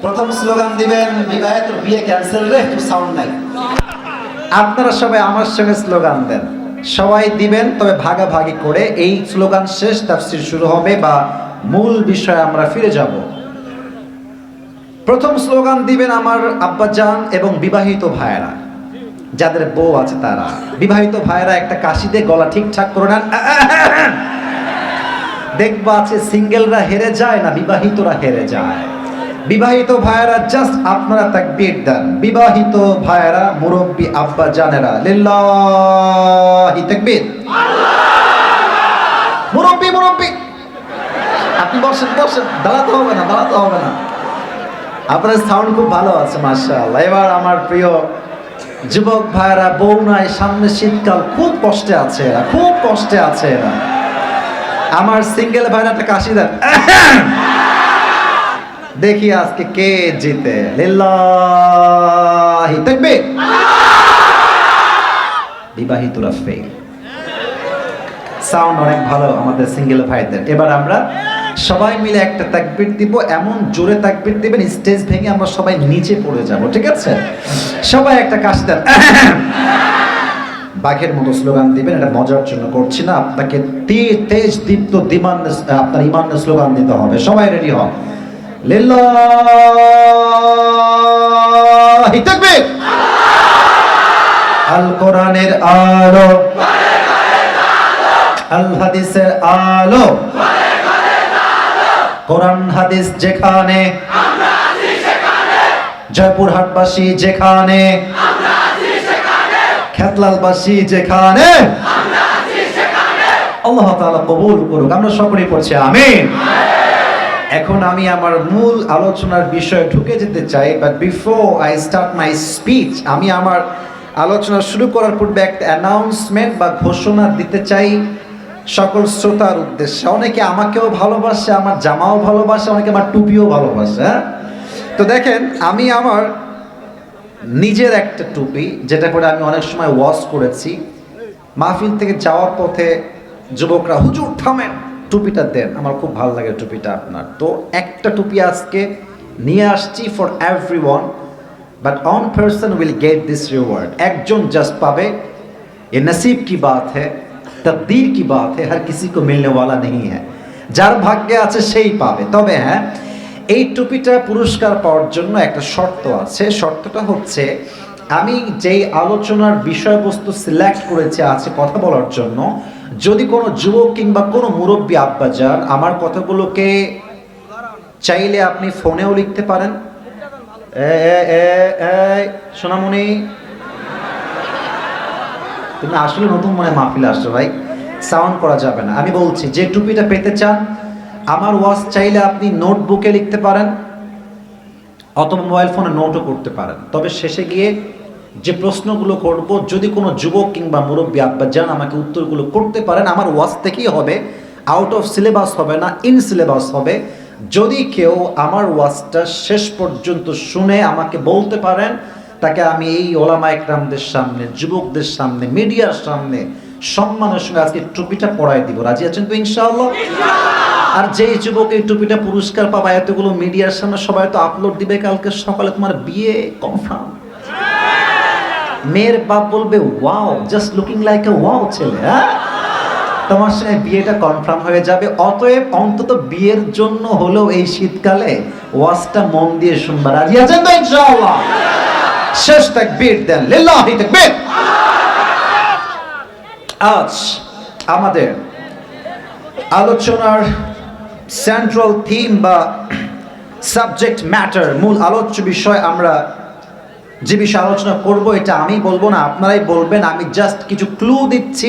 প্রথম স্লোগান দিবেন বিবাহিত বিয়ে ক্যান্সেল রে, একটু সাউন্ড নাই। আপনারা সবাই আমার সঙ্গে স্লোগান দেন, সবাই দিবেন, তবে ভাগাভাগি করে। এই স্লোগান শেষ, তাফসীর শুরু হবে বা মূল বিষয়ে আমরা ফিরে যাব। প্রথম স্লোগান দিবেন আমার আব্বাজান এবং বিবাহিত ভাইয়েরা, যাদের বউ আছে তারা। বিবাহিত ভাইয়েরা একটা কাশি দিয়ে গলা ঠিকঠাক করে নেন। দেখবা আছে সিঙ্গেলরা হেরে যায় না বিবাহিতরা হেরে যায়। বিবাহিত ভাইয়েরা জাস্ট আপনারা তাকবীর দেন। বিবাহিত ভাইয়েরা, মুরব্বী আব্বা জানেরা, লিল্লাহি তাকবীর। মুরব্বী মুরব্বী আপনি বসেন বসেন, দাঁড়াতে হবে না, দাঁড়াতে হবে না। আপনার সাউন্ড খুব ভালো আছে মাশাআল্লাহ। এবার আমার প্রিয় যুবক ভাইয়েরা, বউ নাই, সামনে শীতকাল, খুব কষ্টে আছে এরা, খুব কষ্টে আছে এরা। আমার সিঙ্গেল ভাইরা একটা কাশি দেন। দেখি আজকে কে জিতে। লিল্লাহি তাকবীর। বিবাহিতরা ফেল। সাউন্ড অনেক ভালো আমাদের সিঙ্গেল ভাইদের। এবার আমরা সবাই মিলে একটা তাকবীর দিব, এমন জোরে তাকবীর দিবেন স্টেজ ভেঙে আমরা সবাই নিচে পড়ে যাব, ঠিক আছে? সবাই একটা কাশি দেন। বাঘের মতো স্লোগান দিবেন, এটা মজার জন্য করছি না, আপনাকে তেজ দীপ্ত দিমান আপনার ইমানের স্লোগান দিতে হবে। সবাই রেডি হন। লিল্লাহি তাকবীর। আল কোরআনের আলো, আল হাদিসের আলো, কোরআন হাদিস যেখানে, জয়পুরহাটবাসী যেখানে, খেতলালবাসী যেখানে, আল্লাহ তাআলা কবুল করুক। আমরা সকলেই পড়ছি আমিন। এখন আমি আমার মূল আলোচনার বিষয়ে ঢুকে যেতে চাই, but before I start my speech, আমি আমার আলোচনা শুরু করার পূর্বে একটা অ্যানাউন্সমেন্ট বা ঘোষণা দিতে চাই সকল শ্রোতার উদ্দেশ্যে। অনেকে আমাকেও ভালোবাসে, আমার জামাও ভালোবাসে, অনেকে আমার টুপিও ভালোবাসে। হ্যাঁ, তো দেখেন, আমি আমার নিজের একটা টুপি, যেটা করে আমি অনেক সময় ওয়াশ করেছি, মাহফিল থেকে যাওয়ার পথে যুবকরা, হুজুর থামেন, টুপিটা দেন, আমার খুব ভালো লাগে টুপিটা আপনার। তো একটা টুপি আজকে নিয়ে আসছি for everyone, but one person will get this reward. একজন জাস্ট পাবে। ये नसीब की बात है, तकदीर की बात है, हर किसी को मिलने वाला नहीं है। যার ভাগ্যে আছে সেই পাবে। তবে হ্যাঁ, এই টুপিটা পুরস্কার পাওয়ার জন্য একটা শর্ত আছে। শর্তটা হচ্ছে, আমি যেই আলোচনার বিষয়বস্তু সিলেক্ট করেছি আছে কথা বলার জন্য, যদি কোনো যুবক কিংবা কোনো মুরব্বী আব্বাজান আমার কথাগুলোকে চাইলে আপনি ফোনেও লিখতে পারেন। সোনামণি, তুমি আসলে নতুন মনে মাহফিলে আসছো ভাই, সাউন্ড করা যাবে না। আমি বলছি, যে টুপিটা পেতে চান আমার ওয়াজ চাইলে আপনি নোটবুকে লিখতে পারেন অথবা মোবাইল ফোনে নোটও করতে পারেন। তবে শেষে গিয়ে যে প্রশ্নগুলো করব, যদি কোনো যুবক কিংবা মুরব্বী আব্বাজান আমাকে উত্তরগুলো করতে পারেন, আমার ওয়াজ থেকেই হবে, আউট অফ সিলেবাস হবে না, ইন সিলেবাস হবে। যদি কেউ আমার ওয়াজটা শেষ পর্যন্ত শুনে আমাকে বলতে পারেন, তাকে আমি এই ওলামা একরামদের সামনে, যুবকদের সামনে, মিডিয়ার সামনে সম্মানের সঙ্গে আজকে টুপিটা পরাই দিব। রাজি আছেন তো ইনশাআল্লাহ? আর যেই যুবক এই টুপিটা পুরস্কার পাবা, এতগুলো মিডিয়ার সামনে সবাই তো আপলোড দিবে কালকে সকালে, তোমার বিয়ে কনফার্ম। মেয়ের বাপ বলবে, wow, just looking like a wow ছেলে, হ্যাঁ, তোমার সঙ্গে বিয়েটা কনফার্ম হয়ে যাবে। অতএব অন্তত বিয়ের জন্য হলেও এই শীতকালে ওয়াজটা মন দিয়ে শুনবা। রাজি আছেন তো ইনশাআল্লাহ? শেষ তাকবীর দেন, লিল্লাহি তাকবীর। আজ আমাদের আলোচনার সেন্ট্রাল থিম বা সাবজেক্ট ম্যাটার, মূল আলোচ্য বিষয়, আমরা যে বিষয়ে আলোচনা করব এটা আমি বলবো না, আপনারাই বলবেন। আমি জাস্ট কিছু ক্লু দিচ্ছি,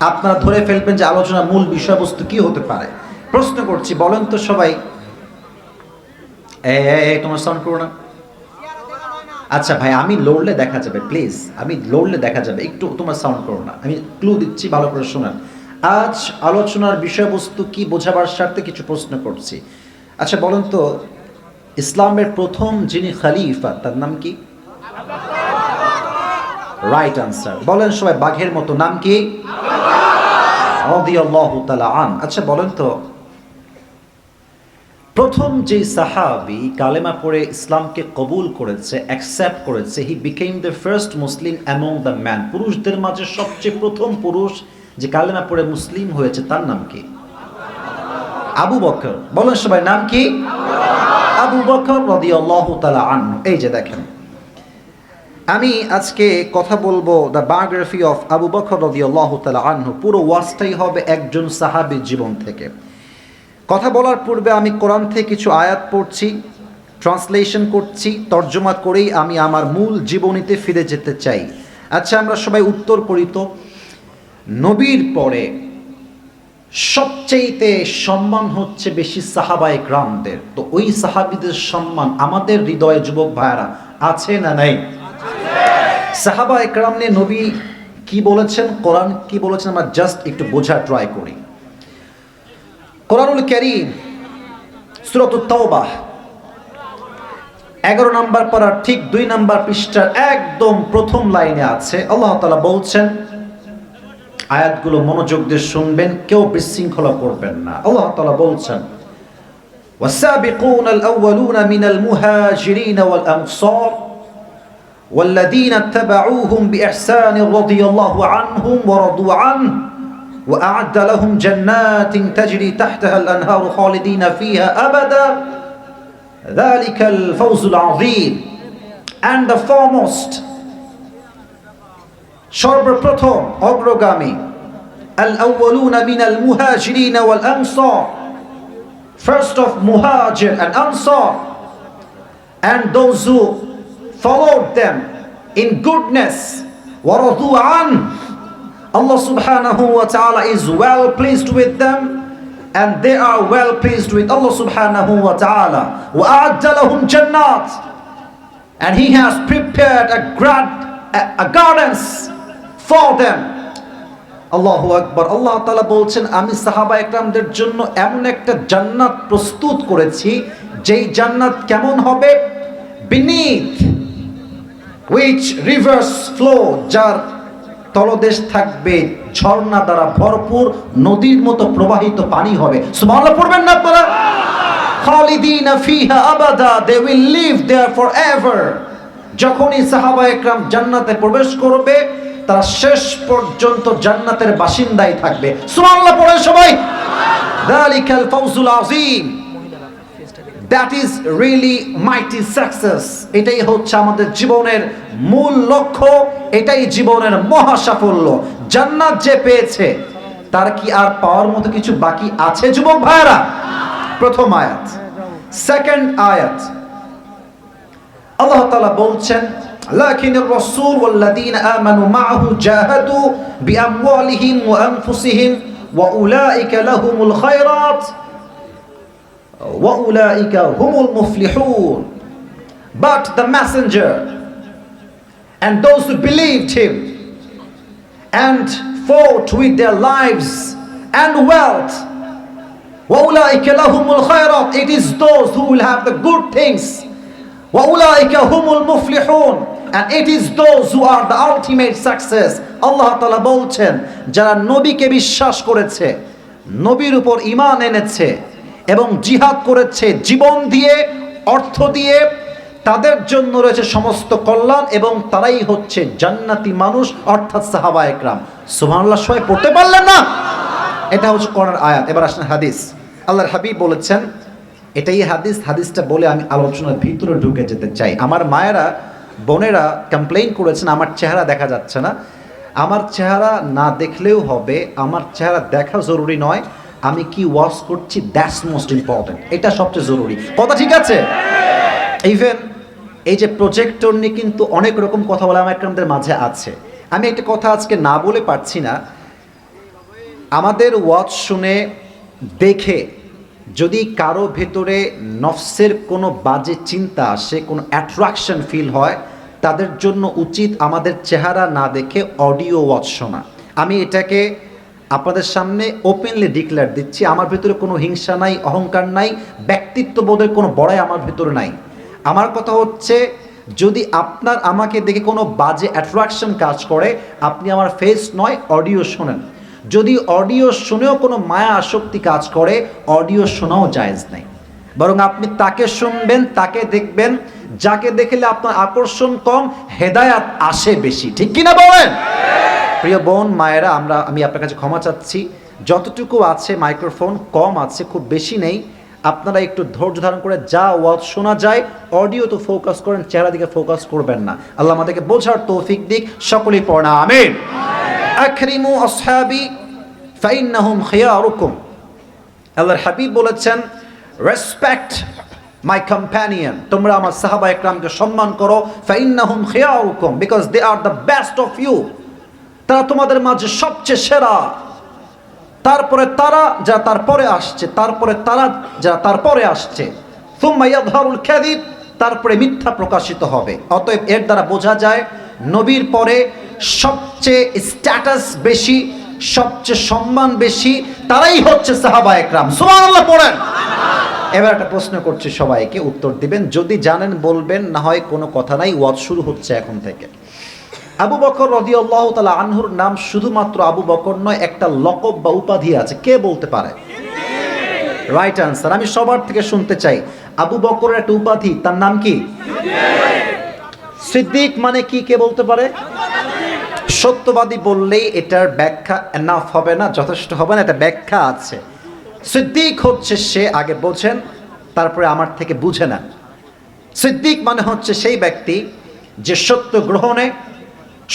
আপনারা ধরে ফেলবেন যে আলোচনার মূল বিষয়বস্তু কি হতে পারে। প্রশ্ন করছি, বলেন তো সবাই। তোমার সাউন্ড করো না। আচ্ছা ভাই, আমি লড়লে দেখা যাবে, প্লিজ, আমি লড়লে দেখা যাবে, একটু তোমার সাউন্ড করো না। আমি ক্লু দিচ্ছি, ভালো করে শোনেন। আজ আলোচনার বিষয়বস্তু কি বোঝাবার স্বার্থে কিছু প্রশ্ন করছি। আচ্ছা বলেন তো, ইসলামের প্রথম যিনি খলিফা তার নাম কি? Right answer. বলেন সবাই বাঘের মতো, নাম কি? রাদিয়াল্লাহু তাআলা আন। আচ্ছা বলেন তো, প্রথম যে সাহাবী কালেমা পড়ে ইসলামকে কবুল করেছে, অ্যাকসেপ্ট করেছে, he became the first Muslim among the man. পুরুষদের মাঝে সবচেয়ে প্রথম পুরুষ যে কালেমা পড়ে মুসলিম হয়েছে তার নাম কি? আবু বকর। বলেন সবাই, নাম কি? আবু বকর রাদিয়াল্লাহু তাআলা আনহু। এই যে দেখেন, আমি আজকে কথা বলবো the biography of Abu Bakr রাদিয়াল্লাহু তাআলা আনহু। পুরো ওয়াজটাই হবে একজন সাহাবীর জীবন থেকে। কথা বলার পূর্বে আমি কোরআন থেকে কিছু আয়াত পড়ছি, ট্রান্সলেশন করছি, তর্জমা করেই আমি আমার মূল জীবনীতে ফিরে যেতে চাই। আচ্ছা, আমরা সবাই উত্তর করি তো, নবীর পরে সবচেয়ে সম্মান হচ্ছে বেশি সাহাবায়ে কেরামদের। তো ওই সাহাবীদের সম্মান আমাদের হৃদয়ে যুবক ভাইরা আছে না নাই? সাহাবায়ে কেরাম নিয়ে নবী কি বলেছেন, কোরআন কি বলেছেন, আমরা জাস্ট একটু বোঝার ট্রাই করি। কোরআনুল কারীম সূরাতুত তাওবাহ 11 নম্বর পারার ঠিক 2 নম্বর পৃষ্ঠার একদম প্রথম লাইনে আছে, আল্লাহ তাআলা বলছেন, আয়াতগুলো মনোযোগ দিয়ে শুনবেন, কেউ বিশৃঙ্খলা করবেন না। আল্লাহ তাআলা বলছেন, ওয়াসাবিকুনাল আউয়ালুনা মিনাল মুহাজিরিন ওয়াল আনসার والذين اتبعوهم بإحسان رضي الله عنهم ورضوا عنه وأعد لهم جنات تجري تحتها الأنهار خالدين فيها أبدا ذلك الفوز العظيم. And the foremost, সর্বপ্রথম অগ্রগামী, al-awwaluna min al-muhajirin wal-ansar, first of muhajir and ansar, and those who followed them in goodness, wa radu an, Allah subhanahu wa ta'ala is well pleased with them and they are well pleased with Allah subhanahu wa ta'ala. Wa a'adda lahum jannat, and he has prepared a gardens for them. Allahu Akbar. Allah Ta'ala বলছেন, আমি সাহাবায়ে কেরামদের জন্য এমন একটা জান্নাত প্রস্তুত করেছি, যেই জান্নাত কেমন হবে? beneath which rivers flow, যার তলদেশ থাকবে ঝর্ণা দ্বারা ভরপুর, নদীর মতো প্রবাহিত পানি হবে। সুবহানাল্লাহ পড়বেন না আপনারা? খালিদিনা ফিহা আবাদা, they will live there forever. যখনই সাহাবায়ে কেরাম জান্নাতে প্রবেশ করবে, তারা শেষ পর্যন্ত জান্নাতের বাসিন্দাই থাকবে। সুবহানাল্লাহ পড়েন সবাই। যালিকাল ফাওজুল আযীম, that is really mighty success. এটাই হচ্ছে আমাদের জীবনের মূল লক্ষ্য, এটাই জীবনের মহা সাফল্য। জান্নাত যে পেয়েছে, তার কি আর পাওয়ার মতো কিছু বাকি আছে যুবক ভাইরা? প্রথম আয়াত। সেকেন্ড আয়াত, আল্লাহ তাআলা বলছেন, লাকিনির রাসূল ওয়াল্লাযীনা আমানু মাআহু জাহাদু বিআমওয়ালিহিম ওয়া আনফুসিহিম ওয়া উলাইকা লাহুমুল খায়রাত ওয়া উলাইকা হুমুল মুফলিহুন। But the messenger and those who believed him and fought with their lives and wealth, wa ulaika lahumul khairat, it is those who will have the good things. Wa ulaika humul muflihun, and it is those who are the ultimate success. Allah Ta'ala বলছেন, যারা নবীকে বিশ্বাস করেছে, নবীর উপর ঈমান এনেছে এবং জিহাদ করেছে জীবন দিয়ে, অর্থ দিয়ে, তাদের জন্য রয়েছে সমস্ত কল্যাণ এবং তারাই হচ্ছে জান্নাতি মানুষ, অর্থাৎ সাহাবায়ে কেরাম। সুবহানাল্লাহ সবাই পড়তে পারলেন না? এটা হচ্ছে কোরআনের আয়াত। এবার আসেন হাদিস। আল্লাহর হাবিব বলেছেন, এটাই হাদিস। হাদিসটা বলে আমি আলোচনার ভিতরে ঢুকে যেতে চাই। আমার মায়েরা, বোনেরা কমপ্লেইন করেছেন আমার চেহারা দেখা যাচ্ছে না। আমার চেহারা না দেখলেও হবে, আমার চেহারা দেখা জরুরি নয়, আমি কি ওয়াজ করছি দ্যাটস মোস্ট ইম্পর্টেন্ট, এটা সবচেয়ে জরুরি। কথা ঠিক আছে? ইভেন এই যে প্রজেক্টর নিয়ে কিন্তু অনেক রকম কথা বলা আমাদের মাঝে আছে। আমি একটা কথা আজকে না বলে পারছি না। আমাদের ওয়াজ শুনে দেখে যদি কারো ভেতরে নফসের কোনো বাজে চিন্তা আসে, কোনো অ্যাট্রাকশন ফিল হয়, তাদের জন্য উচিত আমাদের চেহারা না দেখে অডিও ওয়াজ শোনা। আমি এটাকে আপনাদের সামনে ওপেনলি ডিক্লেয়ার দিচ্ছি। আমার ভেতরে কোনো হিংসা নাই, অহংকার নাই, ব্যক্তিত্ববোধের কোনো বড়াই আমার ভেতরে নাই। আমার কথা হচ্ছে, যদি আপনার আমাকে দেখে কোনো বাজে অ্যাট্রাকশন কাজ করে, আপনি আমার ফেস নয় অডিও শোনেন। যদি অডিও শুনেও কোনো মায়া আসক্তি কাজ করে, অডিও শোনাও জায়েজ নাই। বরং আপনি তাকে শুনবেন, তাকে দেখবেন যাকে দেখলে আপনার আকর্ষণ কম, হেদায়াত আসে বেশি। ঠিক কিনা বলেন? প্রিয় বোন মায়েরা, আমি আপনার কাছে ক্ষমা চাচ্ছি, যতটুকু আছে মাইক্রোফোন কম আছে, খুব বেশি নেই। আপনারা একটু ধৈর্য ধারণ করে যা ওয়াজ শোনা যায় অডিও তো ফোকাস করেন, চেহারা দিকে ফোকাস করবেন না। আল্লাহ আমাদেরকে বোঝার তৌফিক দিক। সকলেই পড়া আমিন। আকরিমু আসহাবি ফাইন্নাহুম খিয়ারুকুম। আল্লাহর হাবিব বলেছেন, রেসপেক্ট মাই কম্প্যানিয়ন, তোমরা আমার সাহাবা একরামকে সম্মান করো। ফাইন্নাহুম খিয়ারুকুম, because they are the best of you, তারা তোমাদের মাঝে সবচেয়ে সেরা। তারপরে তারা যা তারপরে আসছে, তারপরে তারা যা তারপরে আসছে। সুম্মা ইয়াযহারুল কাযিব, তারপরে মিথ্যা প্রকাশিত হবে। অতএব এর দ্বারা বোঝা যায় নবীর পরে সবচেয়ে স্ট্যাটাস বেশি, সবচেয়ে সম্মান বেশি তারাই হচ্ছে সাহাবা একরাম। সুবহানাল্লাহ পড়েন। এবার একটা প্রশ্ন করছি, সবাইকে উত্তর দিবেন, যদি জানেন বলবেন, না হয় কোনো কথা নাই, ওয়াজ শুরু হচ্ছে এখন থেকে। আবু বকর রাদিয়াল্লাহু তাআলা আনহুর নাম শুধুমাত্র আবু বকর নয়, একটা লকব বা উপাধি আছে, কে বলতে পারে? Right answer. আমি সবার থেকে শুনতে চাই, আবু বকরের একটা উপাধি, তার নাম কি? সিদ্দিক মানে কি, কে বলতে পারে? সত্যবাদী বললেই এটার ব্যাখ্যা এনাফ হবে না, যথেষ্ট হবে না, এটা ব্যাখ্যা আছে। সিদ্দিক হচ্ছে সে, আগে বোঝেন তারপরে আমার থেকে বুঝে না। সিদ্দিক মানে হচ্ছে সেই ব্যক্তি যে সত্য গ্রহণে,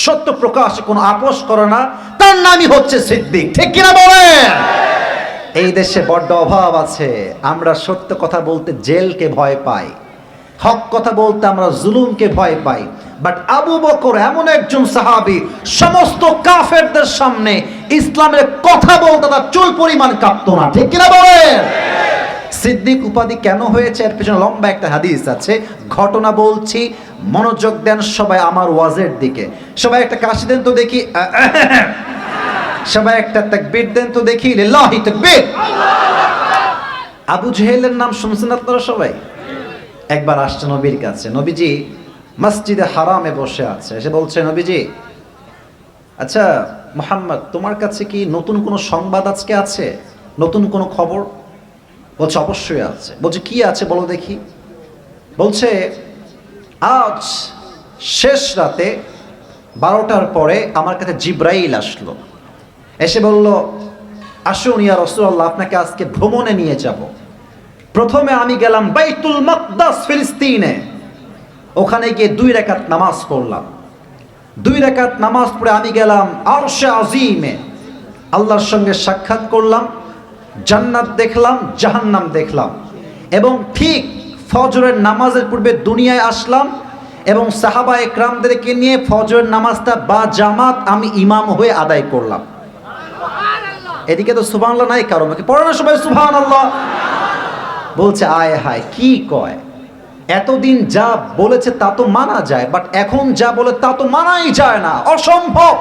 সত্য প্রকাশে কোনো আপোষ করে না, তার নামই হচ্ছে সিদ্দিক। ঠিক কিনা বলেন? এই দেশে বড্ড অভাব আছে, আমরা সত্য কথা বলতে জেলকে ভয় পাই, হক কথা বলতে আমরা জুলুমকে ভয় পাই। বাট আবু বকর এমন একজন সাহাবী, সমস্ত কাফেরদের সামনে ইসলামের কথা বলতে তার চুল পরিমাণ কাঁপতো না। ঠিক কিনা বলেন? সিদ্দিক উপাধি কেন হয়েছে এর পেছনে লম্বা একটা হাদিস আছে, ঘটনা বলছি, মনোযোগ দেন সবাই আমার ওয়াজের দিকে। সবাই একটা কাশি দেন তো দেখি, সবাই একটা তাকবীর দেন তো দেখি, লিল্লাহি তাকবীর। আবু জেহেলের নাম শুনছেন আপনারা সবাই? একবার আসছে নবীর কাছে, নবীজি মসজিদে হারামে বসে আছে, এসে বলছে, নবীজি আচ্ছা মুহাম্মদ, তোমার কাছে কি নতুন কোনো সংবাদ আজকে আছে, নতুন কোনো খবর? বলছে অবশ্যই আছে। বলছে কি আছে বলো দেখি। বলছে আজ শেষ রাতে 12টার পরে আমার কাছে জিব্রাইল আসলো, এসে বলল, আসুন ইয়া রাসূলুল্লাহ, আপনাকে আজকে ভ্রমণে নিয়ে যাব। প্রথমে আমি গেলাম বাইতুল মাকদাস ফিলিস্তিনে, ওখানে গিয়ে 2 রাকাত নামাজ পড়লাম। 2 রাকাত নামাজ পড়ে আমি গেলাম আরশে আজিমে, আল্লাহর সঙ্গে সাক্ষাৎ করলাম, জান্নাত দেখলাম, জাহান্নাম দেখলাম। এবং ঠিক ফজরের নামাজের পূর্বে দুনিয়ায় আসলাম এবং সাহাবা একরামদেরকে নিয়ে ফজরের নামাজটা বা জামাত আমি ইমাম হয়ে আদায় করলাম। এদিকে তো সুবহানাল্লাহ নাই কারো, আমাকে পড়ে না সবাই সুবহানাল্লাহ। বলছে আয় হায় কি কয়, এতদিন যা বলেছে তা তো মানা যায়, বাট এখন যা বলে তা তো মানাই যায় না, অসম্ভব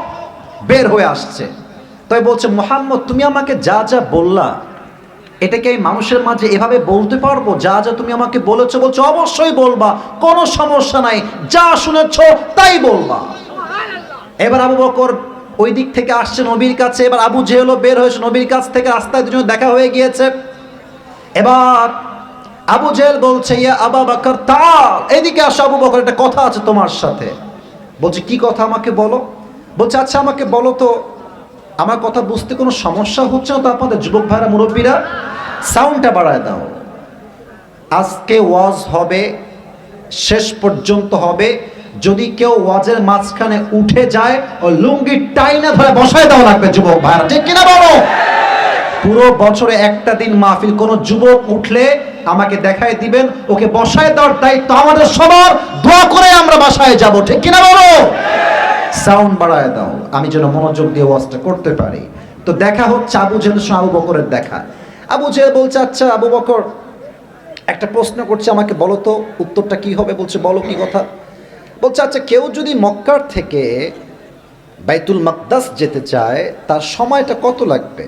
বের হয়ে আসছে। তাই বলছে, মুহাম্মদ তুমি আমাকে যা যা বললা, এটাকে আমি মানুষের মাঝে এভাবে বলতে পারবো যা যা তুমি আমাকে বলেছো? বলছো অবশ্যই বলবা, কোনো সমস্যা নাই, যা শুনেছ তাই বলবা। এবার আবু বকর ওই দিক থেকে আসছে নবীর কাছে, এবার আবু জেহেলও বের হয়েছে নবীর কাছ থেকে, রাস্তায় দুজনে দেখা হয়ে গিয়েছে। এবার আবু জেহেল বলছে, ইয়া আবু বকর তাআল, এদিকে আসো আবু বকর, একটা কথা আছে তোমার সাথে। বলছে কি কথা, আমাকে বলো। বলছে আচ্ছা আমাকে বলো তো, আমার কথা বুঝতে কোনো সমস্যা হচ্ছে না তো আপনাদের যুবক ভাইরা, মুরব্বীরা? সাউন্ডটা বাড়ায় দাও। আজকে ওয়াজ হবে, শেষ পর্যন্ত হবে, যদি কেউ ওয়াজের মাঝখানে উঠে যায় ও লুঙ্গি টাইনা ধরে বসায় দেওয়া লাগবে যুবক ভাইরা। ঠিক কিনা বলো? পুরো বছরে একটা দিন মাহফিল, কোন যুবক উঠলে আমাকে দেখায় দিবেন, ওকে বসায় দেওয়ার দায়িত্ব আমাদের সবার, দোয়া করে আমরা বাসায় যাব। ঠিক কিনা বলো? সাউন্ড বাড়ায় দাও, আমি যেন মনোযোগ দিয়ে ওয়াজটা করতে পারি। তো দেখা হচ্ছে আবু জেহেলের সঙ্গে আবু বকরের দেখা। আবু জেহেল বলছে, আচ্ছা আবু বকর একটা প্রশ্ন করছে, আমাকে বলো তো উত্তরটা কি হবে। বলছে বলো কি কথা। বলছে আচ্ছা কেউ যদি মক্কার থেকে বাইতুল মাকদাস যেতে চায়, তার সময়টা কত লাগবে,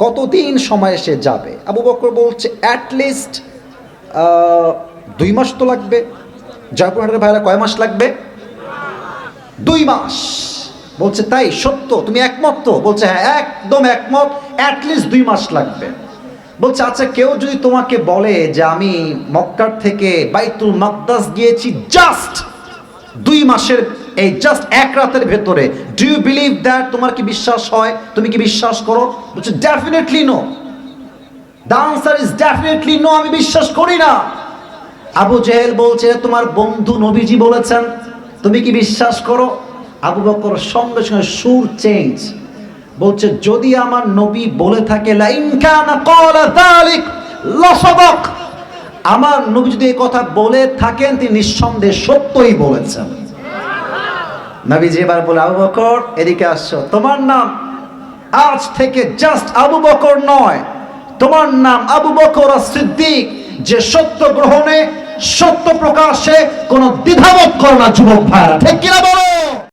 কতদিন সময় সে যাবে? আবু বকর বলছে অ্যাটলিস্ট 2 মাস তো লাগবে। জয়পুরহাটের ভাইরা কয় মাস লাগবে? 2 মাস। বলছে তাই সত্য, তুমি একমত তো? বলছে হ্যাঁ একদম একমত, অ্যাটলিস্ট 2 মাস লাগবে। বলছে আচ্ছা কেউ যদি তোমাকে বলে যে আমি মক্কার থেকে বাইতুল মাকদাস গিয়েছি জাস্ট 2 মাসের এই জাস্ট এক রাতের ভেতরে, ডু ইউ বিলিভ দ্যাট? তোমার কি বিশ্বাস হয়? তুমি কি বিশ্বাস করো? বলছে definitely no. The answer is definitely no, আমি বিশ্বাস করি না। আবু জেহেল বলছে তোমার বন্ধু নবীজি বলেছেন, তুমি কি বিশ্বাস করো? আবু বকর সঙ্গে সঙ্গে সুর চেঞ্জ, বলছে যদি আমার নবী বলে থাকে লা ইন কানা ক্বালা যালিক লাসাদাক, আমার নবী যদি এই কথা বলে থাকেন তিনি নিঃসন্দেহে সত্যই বলেছেন। নবীজি এবার বলে আবু বকর এদিকে আসছো, তোমার নাম আজ থেকে জাস্ট আবু বকর নয়, তোমার নাম আবু বকর as-সিদ্দিক, যে সত্য গ্রহণে সত্য প্রকাশে কোনো দ্বিধাবোধ করে না। যুবক ভাইরা ঠিক কিনা বলো?